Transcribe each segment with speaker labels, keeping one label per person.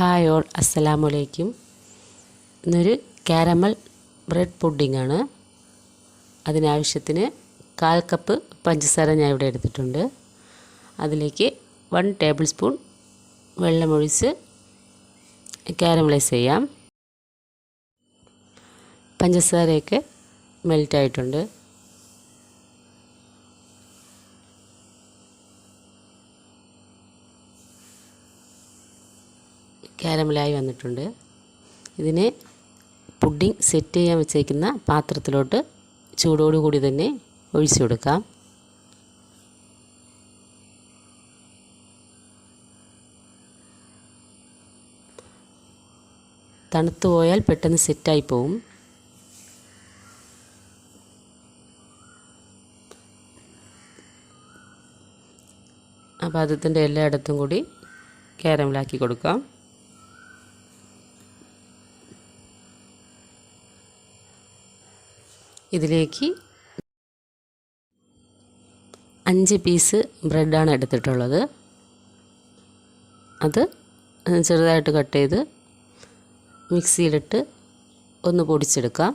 Speaker 1: Hi all, അസ്സലാമു അലൈക്കും. ഇന്നൊരു കാരമൽ ബ്രെഡ് പുഡിങ്ങാണ്. അതിനാവശ്യത്തിന് 1/4 കപ്പ് പഞ്ചസാര ഞാൻ ഇവിടെ എടുത്തിട്ടുണ്ട്. അതിലേക്ക് 1 ടേബിൾ സ്പൂൺ വെള്ളമൊഴിച്ച് കാരമലൈസ് ചെയ്യാം. പഞ്ചസാരയൊക്കെ മെൽറ്റായിട്ടുണ്ട്. കാരമലായി വന്നിട്ടുണ്ട്. ഇതിനെ പുഡിംഗ് സെറ്റ് ചെയ്യാൻ വെച്ചേക്കുന്ന പാത്രത്തിലോട്ട് ചൂടോടുകൂടി തന്നെ ഒഴിച്ചു കൊടുക്കാം. തണുത്തു പോയാൽ പെട്ടെന്ന് സെറ്റായി പോവും. ആ പാത്രത്തിൻ്റെ എല്ലായിടത്തും കൂടി കാരമലാക്കി കൊടുക്കാം. ഇതിലേക്ക് 5 പീസ് ബ്രെഡാണ് എടുത്തിട്ടുള്ളത്. അത് ചെറുതായിട്ട് കട്ട് ചെയ്ത് മിക്സിയിലിട്ട് ഒന്ന് പൊടിച്ചെടുക്കാം.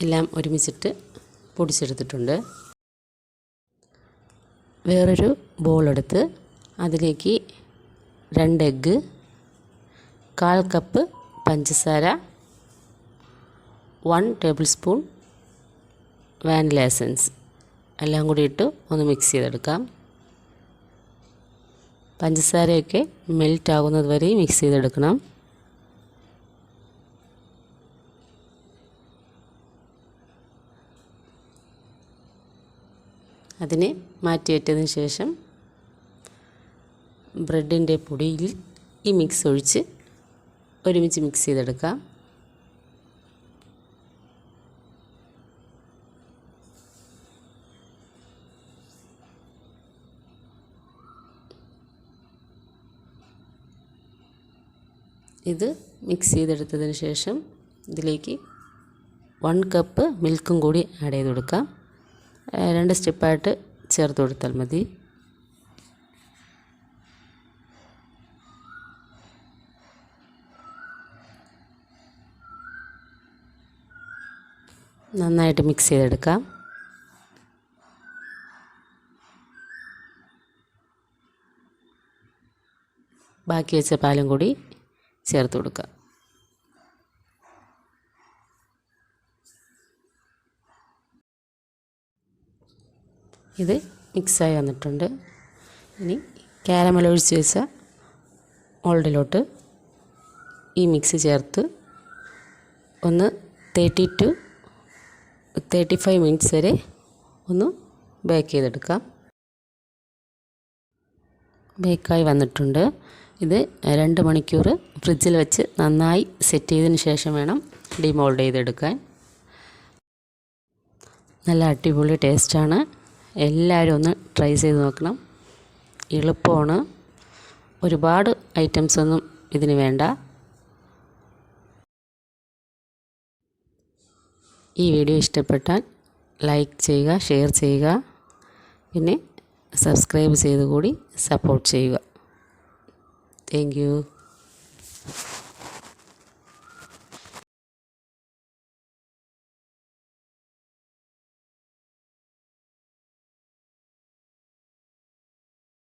Speaker 1: എല്ലാം ഒരുമിച്ചിട്ട് പൊടിച്ചെടുത്തിട്ടുണ്ട്. വേറൊരു ബോളെടുത്ത് അതിലേക്ക് 2 എഗ്ഗ്, 1/4 കപ്പ് പഞ്ചസാര, 1 ടേബിൾ സ്പൂൺ വാനില എസൻസ് എല്ലാം കൂടി ഇട്ട് ഒന്ന് മിക്സ് ചെയ്തെടുക്കാം. പഞ്ചസാരയൊക്കെ മെൽറ്റ് ആകുന്നത് വരെ മിക്സ് ചെയ്തെടുക്കണം. അതിനെ മാറ്റിവെച്ചതിന് ശേഷം ബ്രെഡിൻ്റെ പൊടിയിൽ ഈ മിക്സ് ഒഴിച്ച് ഒരുമിച്ച് മിക്സ് ചെയ്തെടുക്കാം. ഇത് മിക്സ് ചെയ്തെടുത്തതിന് ശേഷം ഇതിലേക്ക് 1 കപ്പ് മിൽക്കും കൂടി ആഡ് ചെയ്ത് കൊടുക്കാം. 2 സ്റ്റെപ്പായിട്ട് ചേർത്ത് കൊടുത്താൽ മതി. നന്നായിട്ട് മിക്സ് ചെയ്തെടുക്കാം. ബാക്കി വെച്ച പാലും കൂടി ചേർത്ത് കൊടുക്കാം. ഇത് മിക്സായി വന്നിട്ടുണ്ട്. ഇനി കാരമൽ ഒഴിച്ച് വെച്ച മോൾഡിലോട്ട് ഈ മിക്സ് ചേർത്ത് ഒന്ന് 30 to 35 മിനിറ്റ്സ് വരെ ഒന്ന് ബേക്ക് ചെയ്തെടുക്കാം. ബേക്കായി വന്നിട്ടുണ്ട്. ഇത് 2 മണിക്കൂർ ഫ്രിഡ്ജിൽ വെച്ച് നന്നായി സെറ്റ് ചെയ്തതിന് ശേഷം വേണം ഡിമോൾഡ് ചെയ്തെടുക്കാൻ. നല്ല അടിപൊളി ടേസ്റ്റാണ്. എല്ലാവരും ഒന്ന് ട്രൈ ചെയ്ത് നോക്കണം. എളുപ്പമാണ്. ഒരുപാട് ഐറ്റംസ് ഒന്നും ഇതിന് വേണ്ട. ഈ വീഡിയോ ഇഷ്ടപ്പെട്ടാൽ ലൈക്ക് ചെയ്യുക, ഷെയർ ചെയ്യുക, പിന്നെ സബ്സ്ക്രൈബ് ചെയ്ത് കൂടി സപ്പോർട്ട് ചെയ്യുക. Thank you.